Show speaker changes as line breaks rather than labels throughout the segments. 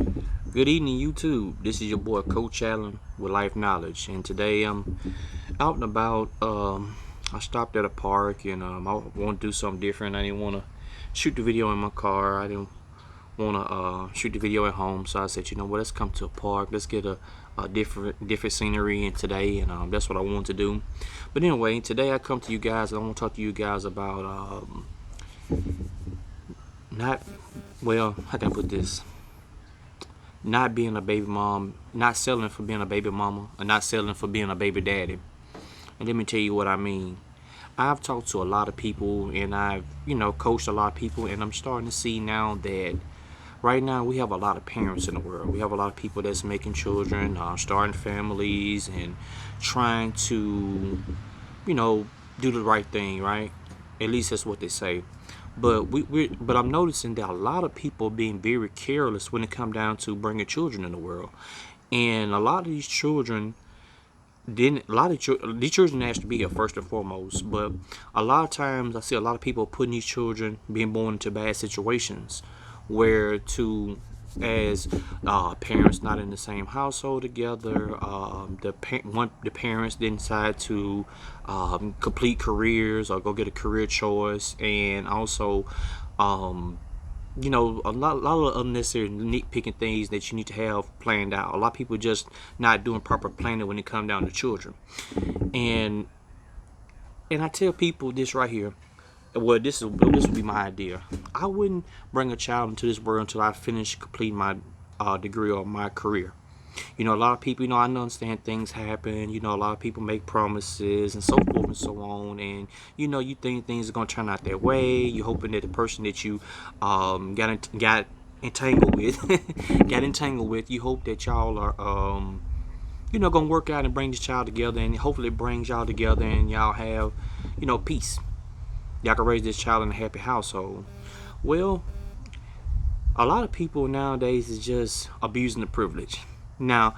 Good evening, YouTube. This is your boy Coach Allen with Life Knowledge, and today I'm out and about. I stopped at a park, and I want to do something different. I didn't want to shoot the video in my car. I didn't want to shoot the video at home, so I said, you know what? Let's come to a park. Let's get a different scenery in today, and that's what I wanted to do. But anyway, today I come to you guys, and I want to talk to you guys about not well. How can I put this? Not being a baby mom, not selling for being a baby mama, and not selling for being a baby daddy. And let me tell you what I mean. I've talked to a lot of people and I've, coached a lot of people, and I'm starting to see now that right now we have a lot of parents in the world. We have a lot of people that's making children, starting families, and trying to, you know, do the right thing, right? At least that's what they say. But I'm noticing that a lot of people are being very careless when it comes down to bringing children in the world, and a lot of these children didn't. A lot of these children has to be here first and foremost, but a lot of times I see a lot of people putting these children being born into bad situations, where to as parents not in the same household together. The parents then decide to complete careers or go get a career choice, and also, um, a lot of unnecessary nitpicking things that you need to have planned out. A lot of people just not doing proper planning when it comes down to children, and I tell people this right here. Well, this would be my idea. I wouldn't bring a child into this world until I finish completing my degree or my career. A lot of people, I understand things happen. A lot of people make promises and so forth and so on. And, you think things are going to turn out that way. You're hoping that the person that you got entangled with, you hope that y'all are, going to work out and bring this child together. And hopefully it brings y'all together and y'all have, peace. Y'all can raise this child in a happy household. Well, a lot of people nowadays is just abusing the privilege. Now,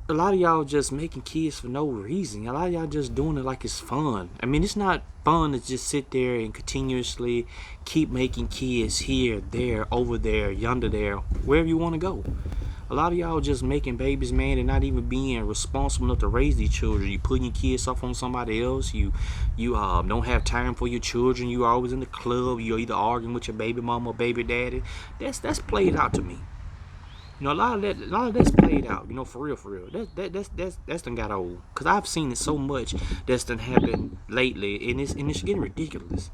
a lot of y'all just making kids for no reason. A lot of y'all just doing it like it's fun. I mean, it's not fun to just sit there and continuously keep making kids here, there, over there, yonder, there, wherever you want to go. A lot of y'all just making babies, man, and not even being responsible enough to raise these children. You putting your kids off on somebody else. You don't have time for your children. You always in the club. You're either arguing with your baby mama or baby daddy. That's played out to me. A lot of that's played out. For real, for real. That's done got old. Cause I've seen it so much that's done happened lately, and it's getting ridiculous.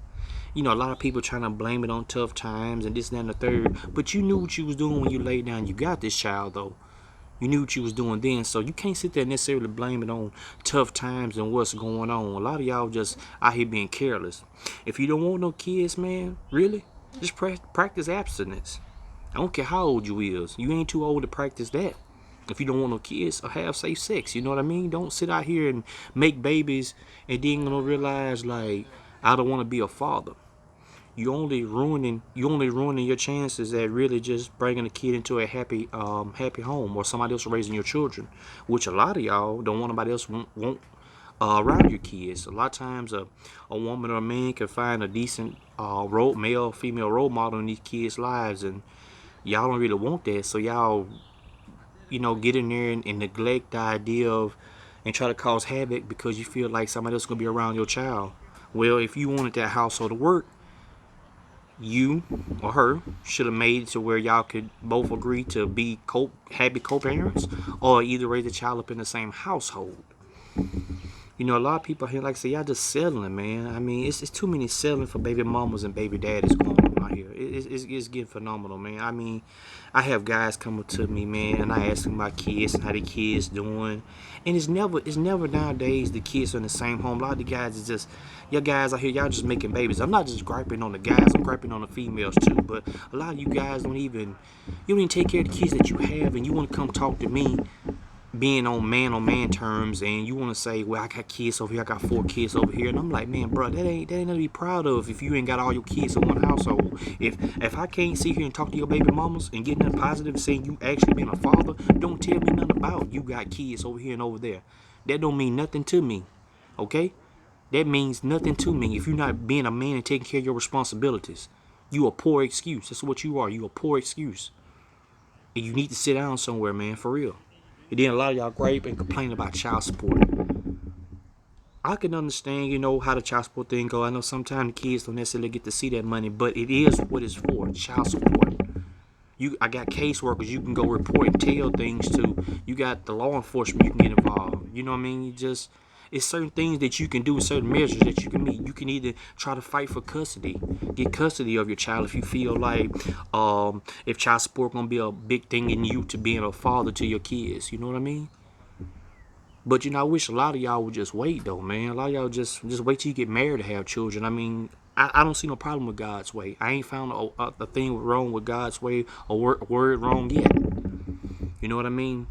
A lot of people trying to blame it on tough times and this, that, and the third. But you knew what you was doing when you laid down. You got this child though. You knew what you was doing then, so you can't sit there and necessarily blame it on tough times and what's going on. A lot of y'all just out here being careless. If you don't want no kids, man, really, just practice abstinence. I don't care how old you is. You ain't too old to practice that. If you don't want no kids, or have safe sex. You know what I mean? Don't sit out here and make babies and then gonna realize like I don't want to be a father. You only ruining your chances at really just bringing a kid into a happy home, or somebody else raising your children, which a lot of y'all don't want nobody else won't around your kids. A lot of times a woman or a man can find a decent male female role model in these kids' lives, and y'all don't really want that, so y'all get in there and neglect the idea of and try to cause havoc because you feel like somebody else is gonna be around your child. Well, if you wanted that household to work, you or her should have made it to where y'all could both agree to be happy co-parents, or either raise a child up in the same household. A lot of people here like say y'all just settling, man. I mean, it's too many settling for baby mamas and baby daddies going on out here. It's getting phenomenal, man. I mean, I have guys come up to me, man, and I ask them about kids and how the kids doing, and it's never nowadays the kids are in the same home. A lot of the guys is just your guys out here, y'all just making babies. I'm not just griping on the guys, I'm griping on the females too. But a lot of you guys don't even take care of the kids that you have, and you want to come talk to me being on man terms, and you want to say, well, I got kids over here, I got 4 kids over here, and I'm like, man, bro, that ain't nothing to be proud of if you ain't got all your kids in one household. If I can't sit here and talk to your baby mamas and get nothing positive saying you actually being a father, don't tell me nothing about you got kids over here and over there. That don't mean nothing to me, okay? That means nothing to me if you're not being a man and taking care of your responsibilities. You a poor excuse. That's what you are. You a poor excuse. And you need to sit down somewhere, man, for real. And then a lot of y'all gripe and complain about child support. I can understand, how the child support thing go. I know sometimes the kids don't necessarily get to see that money, but it is what it's for, child support. I got caseworkers you can go report and tell things to. You got the law enforcement you can get involved. You know what I mean? It's certain things that you can do, certain measures that you can meet. You can either try to fight for custody, get custody of your child if you feel like if child support gonna be a big thing in you to being a father to your kids. You know what I mean? But I wish a lot of y'all would just wait though, man. A lot of y'all just wait till you get married to have children. I mean, I don't see no problem with God's way. I ain't found a thing wrong with God's way or word wrong yet. You know what I mean?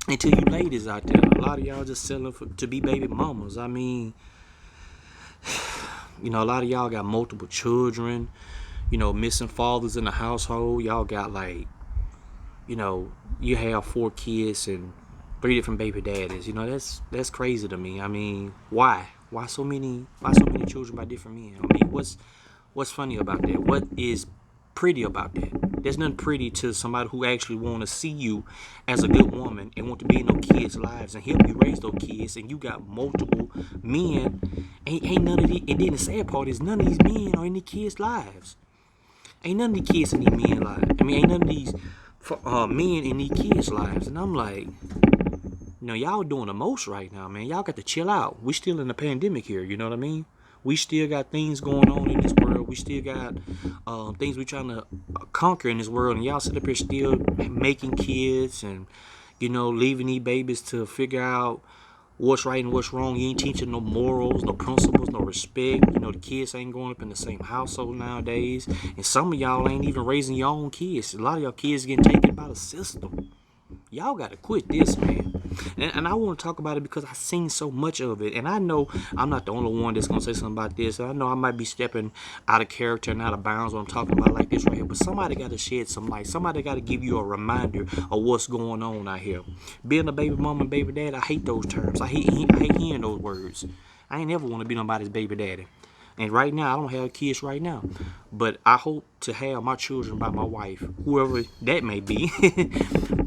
Until you ladies out there, a lot of y'all just selling to be baby mamas. I mean, a lot of y'all got multiple children. Missing fathers in the household. Y'all got like, you have 4 kids and 3 different baby daddies. That's crazy to me. I mean, why? Why so many children by different men? I mean, what's funny about that? What is pretty about that? There's nothing pretty to somebody who actually want to see you as a good woman and want to be in those kids' lives and help you raise those kids, and you got multiple men. Ain't none of these, and then the sad part is none of these men are in the kids' lives. Ain't none of these kids in these men's lives. I mean, ain't none of these men in these kids' lives. And I'm like, y'all doing the most right now, man. Y'all got to chill out. We still in the pandemic here, you know what I mean? We still got things going on in this world. We still got things we trying to conquer in this world. And y'all sit up here still making kids and, leaving these babies to figure out what's right and what's wrong. You ain't teaching no morals, no principles, no respect. The kids ain't growing up in the same household nowadays. And some of y'all ain't even raising your own kids. A lot of y'all kids getting taken by the system. Y'all got to quit this, man. And I want to talk about it because I've seen so much of it. And I know I'm not the only one that's going to say something about this. I know I might be stepping out of character and out of bounds when I'm talking about like this right here. But somebody got to shed some light. Somebody got to give you a reminder of what's going on out here. Being a baby mama and baby dad, I hate those terms. I hate hearing those words. I ain't never want to be nobody's baby daddy. And right now, I don't have kids right now. But I hope to have my children by my wife, whoever that may be.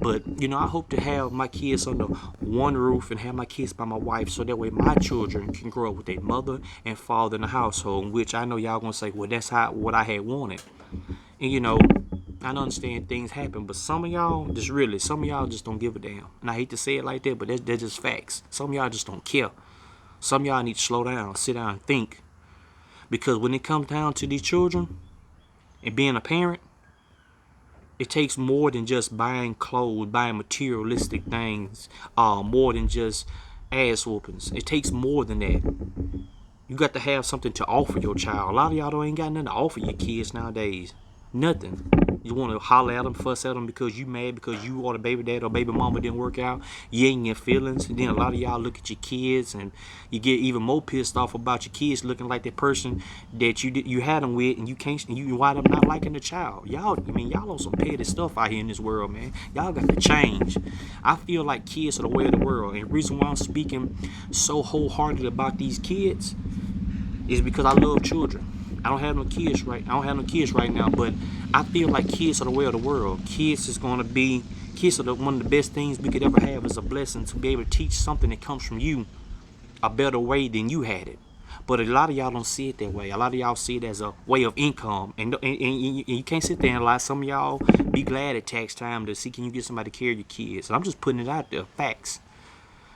But, I hope to have my kids under one roof and have my kids by my wife so that way my children can grow up with a mother and father in the household, which I know y'all going to say, well, that's what I had wanted. And, I understand things happen, but some of y'all just don't give a damn. And I hate to say it like that, but they're just facts. Some of y'all just don't care. Some of y'all need to slow down, sit down and think. Because when it comes down to these children and being a parent, it takes more than just buying clothes, buying materialistic things, more than just ass whoopings. It takes more than that. You got to have something to offer your child. A lot of y'all ain't got nothing to offer your kids nowadays. Nothing. You want to holler at them, fuss at them because you mad because you or the baby dad or baby mama didn't work out. You ain't in your feelings. And then a lot of y'all look at your kids and you get even more pissed off about your kids looking like the person that you had them with, and you wind up not liking the child. Y'all on some petty stuff out here in this world, man. Y'all got to change. I feel like kids are the way of the world, and the reason why I'm speaking so wholeheartedly about these kids is because I love children. I don't have no kids right now, but I feel like kids are the way of the world. Kids are one of the best things we could ever have. Is a blessing to be able to teach something that comes from you a better way than you had it. But a lot of y'all don't see it that way. A lot of y'all see it as a way of income, and you can't sit there and lie. Some of y'all be glad at tax time to see can you get somebody to care of your kids. And I'm just putting it out there, facts.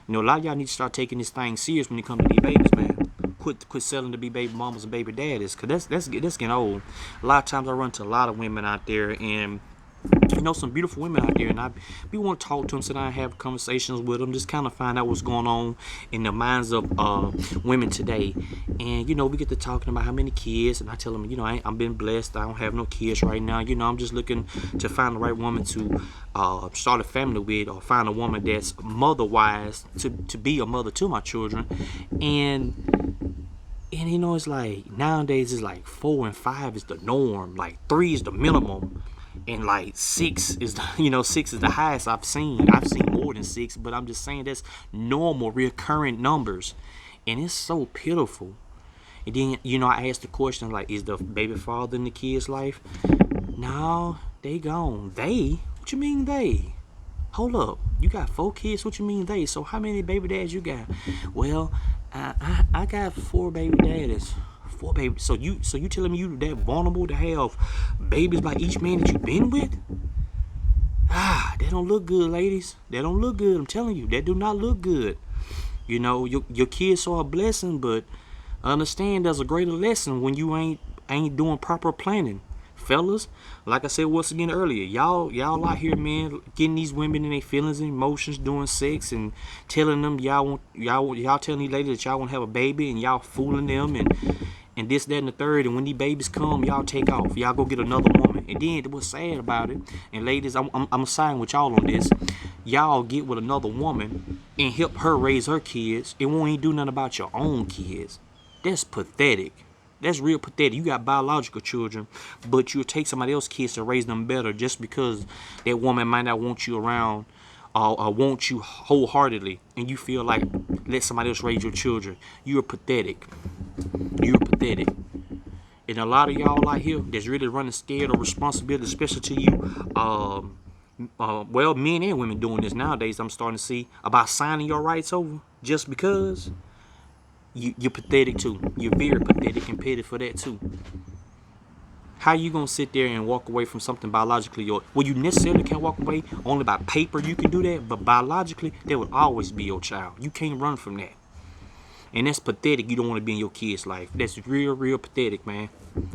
A lot of y'all need to start taking this thing serious when it comes to these babies, man. Quit selling to be baby mamas and baby daddies, because that's getting old. A lot of times I run to a lot of women out there, and some beautiful women out there, and I want to talk to them, sit down and have conversations with them, just kind of find out what's going on in the minds of women today. And we get to talking about how many kids, and I tell them, I'm been blessed. I don't have no kids right now. I'm just looking to find the right woman to start a family with, or find a woman that's mother wise to be a mother to my children. And it's like nowadays it's like 4 and 5 is the norm, like 3 is the minimum. And like 6 is the 6 is the highest I've seen. I've seen more than 6, but I'm just saying that's normal, recurrent numbers, and it's so pitiful. And then I asked the question like, is the baby father in the kid's life? No, they gone. What you mean they? Hold up, you got 4 kids. What you mean they? So how many baby dads you got? Well, I got 4 baby daddies. 4 babies. So you telling me you that vulnerable to have babies by each man that you been with? That don't look good, ladies. That don't look good. I'm telling you, that do not look good. You know, your kids are a blessing, but understand there's a greater lesson when you ain't doing proper planning. Fellas, like I said once again earlier, y'all out here, man, getting these women in their feelings and emotions, doing sex and telling them y'all telling these ladies that y'all want to have a baby, and y'all fooling them and this, that, and the third. And when these babies come, y'all take off. Y'all go get another woman. And then what's sad about it, and ladies, I'm siding with y'all on this. Y'all get with another woman and help her raise her kids. It won't even do nothing about your own kids. That's pathetic. That's real pathetic. You got biological children, but you'll take somebody else's kids to raise them better just because that woman might not want you around or want you wholeheartedly, and you feel like let somebody else raise your children. You're pathetic. You're pathetic. And a lot of y'all out here that's really running scared of responsibility, especially to you, well, men and women doing this nowadays, I'm starting to see, about signing your rights over just because. You're pathetic too. You're very pathetic and petty for that too. How you gonna sit there and walk away from something biologically yours? Well, you necessarily can't walk away. Only by paper you can do that, but biologically, that would always be your child. You can't run from that. And that's pathetic. You don't want to be in your kid's life. That's real pathetic, man.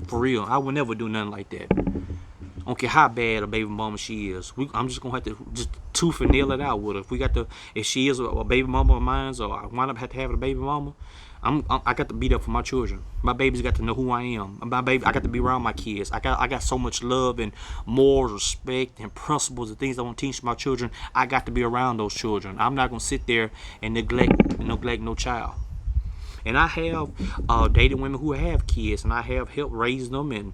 For real. I would never do nothing like that. I don't care how bad a baby mama she is. I'm just gonna have to just tooth and nail it out with her. If she is a baby mama of mine, or I wind up have to have a baby mama, I got to be there for my children. My babies got to know who I am. I got to be around my kids. I got so much love and morals, respect, and principles and things I want to teach my children. I got to be around those children. I'm not gonna sit there and neglect no child. And I have dated women who have kids, and I have helped raise them and,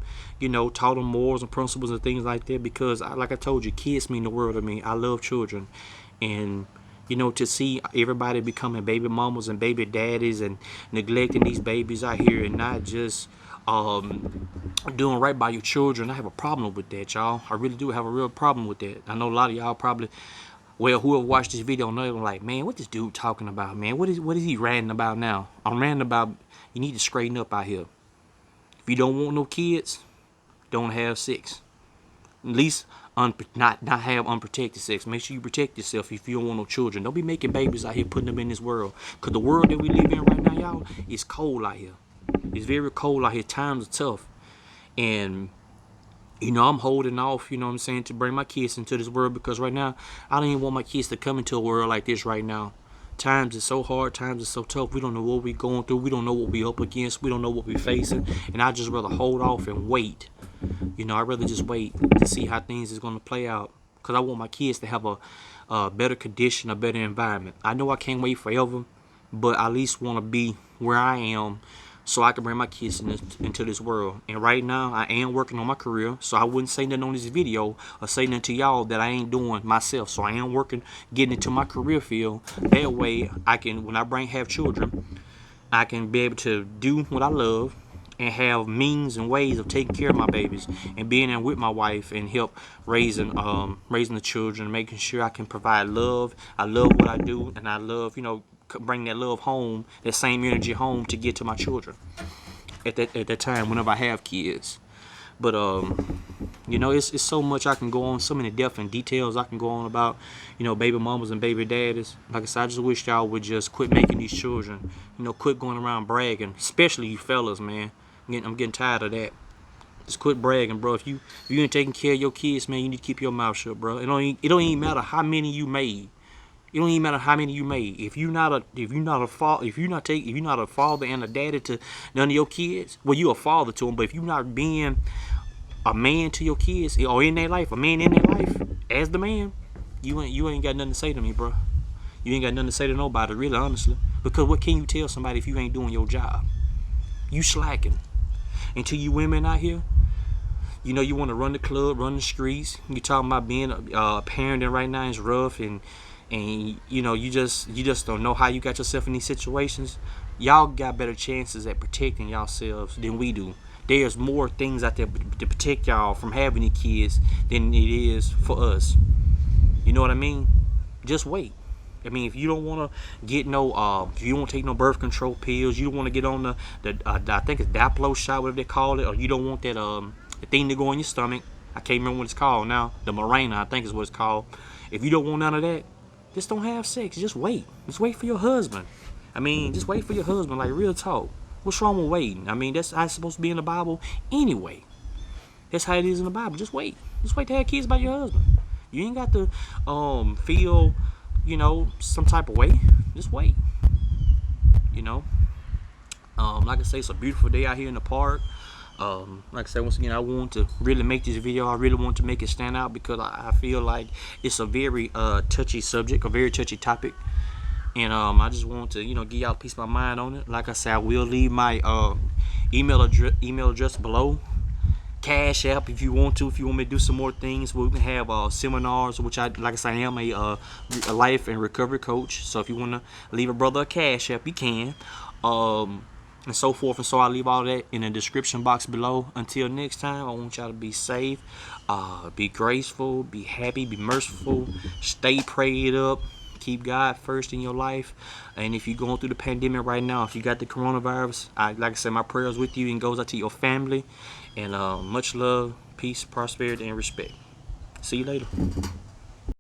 taught them morals and principles and things like that because, like I told you, kids mean the world to me. I love children. And, to see everybody becoming baby mamas and baby daddies and neglecting these babies out here and not just doing right by your children, I have a problem with that, y'all. I really do have a real problem with that. I know a lot of y'all probably... Well, whoever watched this video know, like, man, what this dude talking about, man? What is he ranting about now? I'm ranting about you need to straighten up out here. If you don't want no kids, don't have sex. At least not have unprotected sex. Make sure you protect yourself if you don't want no children. Don't be making babies out here, putting them in this world. Because the world that we live in right now, y'all, is cold out here. It's very cold out here. Times are tough. And... I'm holding off, to bring my kids into this world because right now, I don't even want my kids to come into a world like this right now. Times is so hard. Times is so tough. We don't know what we're going through. We don't know what we're up against. We don't know what we're facing. And I'd just rather hold off and wait. I'd rather just wait to see how things is going to play out because I want my kids to have a better condition, a better environment. I know I can't wait forever, but I at least want to be where I am so I can bring my kids into this world. And right now, I am working on my career, so I wouldn't say nothing on this video or say nothing to y'all that I ain't doing myself. So I am working, getting into my career field. That way, I can, when I have children, I can be able to do what I love and have means and ways of taking care of my babies and being there with my wife and help raising the children, making sure I can provide love. I love what I do, and I love, bring that love home, that same energy home to get to my children at that time whenever I have kids. But it's so much I can go on, so many different details I can go on about, baby mamas and baby daddies. Like I said, I just wish y'all would just quit making these children, quit going around bragging, especially you fellas, man. I'm getting tired of that. Just quit bragging, bro. If you ain't taking care of your kids, man, you need to keep your mouth shut, bro. It don't even matter how many you made. It don't even matter how many you made. If you're not a father and a daddy to none of your kids, well, you a father to them. But if you're not being a man to your kids or in their life, a man in their life as the man, you ain't got nothing to say to me, bro. You ain't got nothing to say to nobody, really, honestly. Because what can you tell somebody if you ain't doing your job? You slacking. And to you women out here, you want to run the club, run the streets. You talking about being a parenting right now is rough and you just don't know how you got yourself in these situations. Y'all got better chances at protecting yourselves than we do. There's more things out there to protect y'all from having any kids than it is for us. You know what I mean? Just wait. I mean, if you don't want to get no, if you don't want to take no birth control pills, you don't want to get on the I think it's Daplo shot, whatever they call it, or you don't want that the thing to go in your stomach. I can't remember what it's called now. The Mirena, I think is what it's called. If you don't want none of that, just don't have sex. Just wait. Just wait for your husband. I mean, just wait for your husband. Like, real talk. What's wrong with waiting? I mean, that's how it's supposed to be in the Bible anyway. That's how it is in the Bible. Just wait. Just wait to have kids by your husband. You ain't got to feel, some type of way. Just wait. You know. Like I say, it's a beautiful day out here in the park. Like I said, once again, I want to really make this video. I really want to make it stand out because I feel like it's a very touchy subject, a very touchy topic. And I just want to, give y'all a piece of my mind on it. Like I said, I will leave my email address below. Cash App if you want to. If you want me to do some more things, we can have seminars, which like I said, I am a life and recovery coach. So if you want to leave a brother a Cash App, you can. And so forth and so. I'll leave all that in the description box below. Until next time, I want y'all to be safe, be graceful, be happy, be merciful, stay prayed up, keep God first in your life. And if you're going through the pandemic right now, if you got the coronavirus, like I said, my prayers with you and goes out to your family. And much love, peace, prosperity, and respect. See you later.